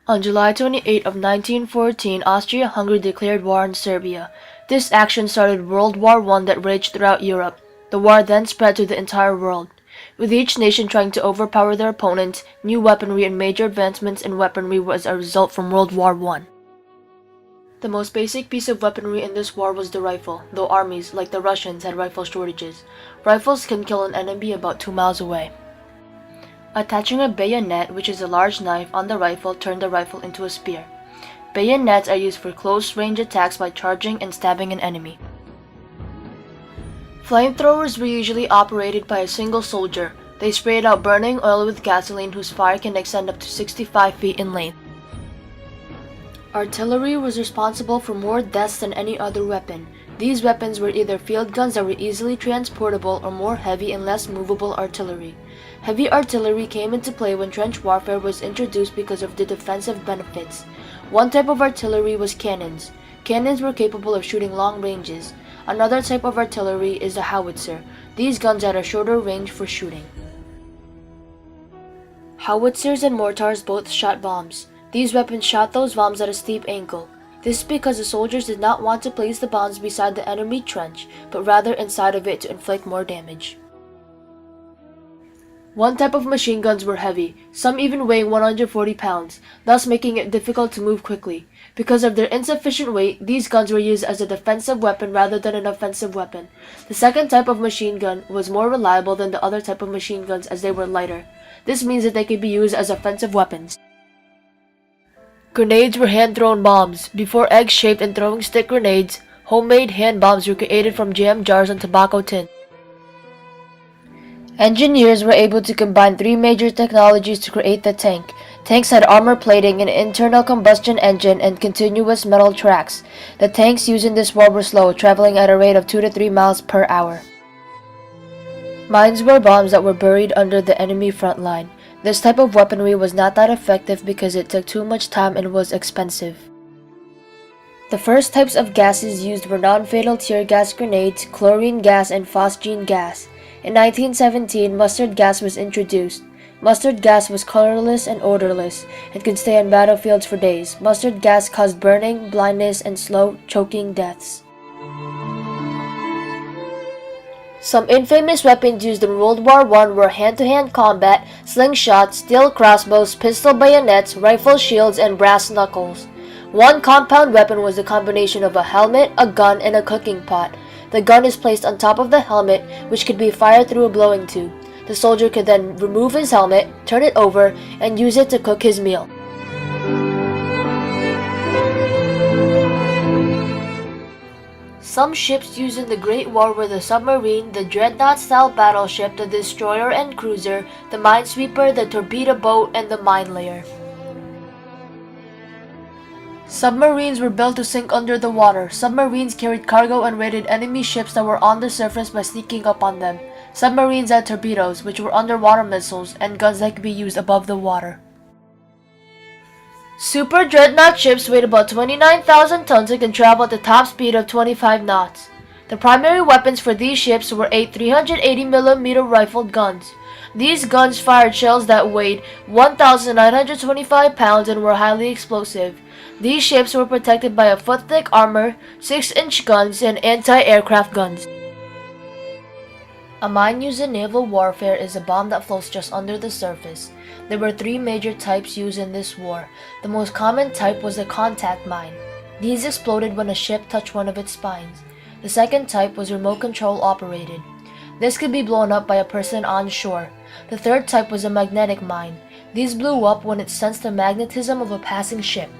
On July 28 of 1914, Austria-Hungary declared war on Serbia. This action started World War I that raged throughout Europe. The war then spread to the entire world, with each nation trying to overpower their opponent. New weaponry and major advancements in weaponry was a result from World War I. The most basic piece of weaponry in this war was the rifle, though armies, like the Russians, had rifle shortages. Rifles can kill an enemy about 2 miles away. Attaching a bayonet, which is a large knife, on the rifle turned the rifle into a spear. Bayonets are used for close-range attacks by charging and stabbing an enemy. Flamethrowers were usually operated by a single soldier. They sprayed out burning oil with gasoline whose fire can extend up to 65 feet in length. Artillery was responsible for more deaths than any other weapon. These weapons were either field guns that were easily transportable or more heavy and less movable artillery. Heavy artillery came into play when trench warfare was introduced because of the defensive benefits. One type of artillery was cannons. Cannons were capable of shooting long ranges. Another type of artillery is a howitzer. These guns had a shorter range for shooting. Howitzers and mortars both shot bombs. These weapons shot those bombs at a steep angle. This is because the soldiers did not want to place the bombs beside the enemy trench, but rather inside of it to inflict more damage. One type of machine guns were heavy, some even weighing 140 pounds, thus making it difficult to move quickly. Because of their insufficient weight, these guns were used as a defensive weapon rather than an offensive weapon. The second type of machine gun was more reliable than the other type of machine guns as they were lighter. This means that they could be used as offensive weapons. Grenades were hand-thrown bombs. Before egg-shaped and throwing stick grenades, homemade hand bombs were created from jam jars and tobacco tin. Engineers were able to combine three major technologies to create the tank. Tanks had armor plating, an internal combustion engine, and continuous metal tracks. The tanks used in this war were slow, traveling at a rate of 2 to 3 miles per hour. Mines were bombs that were buried under the enemy front line. This type of weaponry was not that effective because it took too much time and was expensive. The first types of gases used were non-fatal tear gas grenades, chlorine gas, and phosgene gas. In 1917, mustard gas was introduced. Mustard gas was colorless and odorless and could stay on battlefields for days. Mustard gas caused burning, blindness, and slow, choking deaths. Some infamous weapons used in World War I were hand-to-hand combat, slingshots, steel crossbows, pistol bayonets, rifle shields, and brass knuckles. One compound weapon was a combination of a helmet, a gun, and a cooking pot. The gun is placed on top of the helmet, which could be fired through a blowing tube. The soldier could then remove his helmet, turn it over, and use it to cook his meal. Some ships used in the Great War were the submarine, the dreadnought-style battleship, the destroyer and cruiser, the minesweeper, the torpedo boat, and the mine layer. Submarines were built to sink under the water. Submarines carried cargo and raided enemy ships that were on the surface by sneaking up on them. Submarines had torpedoes, which were underwater missiles, and guns that could be used above the water. Super dreadnought ships weighed about 29,000 tons and can travel at the top speed of 25 knots. The primary weapons for these ships were 8 380mm rifled guns. These guns fired shells that weighed 1,925 pounds and were highly explosive. These ships were protected by a foot-thick armor, 6-inch guns, and anti-aircraft guns. A mine used in naval warfare is a bomb that floats just under the surface. There were three major types used in this war. The most common type was a contact mine. These exploded when a ship touched one of its spines. The second type was remote control operated. This could be blown up by a person on shore. The third type was a magnetic mine. These blew up when it sensed the magnetism of a passing ship.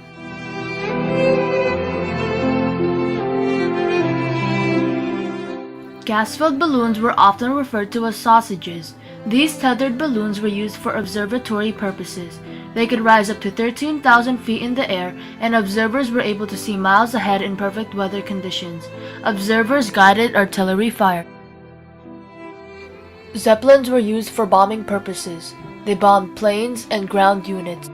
Gas-filled balloons were often referred to as sausages. These tethered balloons were used for observatory purposes. They could rise up to 13,000 feet in the air, and observers were able to see miles ahead in perfect weather conditions. Observers guided artillery fire. Zeppelins were used for bombing purposes. They bombed planes and ground units.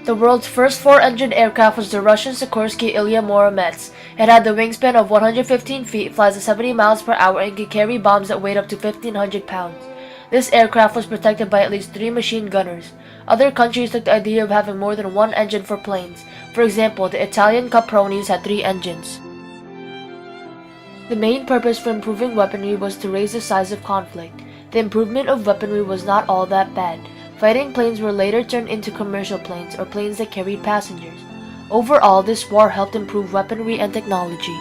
The world's first four-engined aircraft was the Russian Sikorsky Ilya-Muromets. It had the wingspan of 115 feet, flies at 70 miles per hour, and could carry bombs that weighed up to 1,500 pounds. This aircraft was protected by at least 3 machine gunners. Other countries took the idea of having more than one engine for planes. For example, the Italian Capronis had 3 engines. The main purpose for improving weaponry was to raise the size of conflict. The improvement of weaponry was not all that bad. Fighting planes were later turned into commercial planes or planes that carried passengers. Overall, this war helped improve weaponry and technology.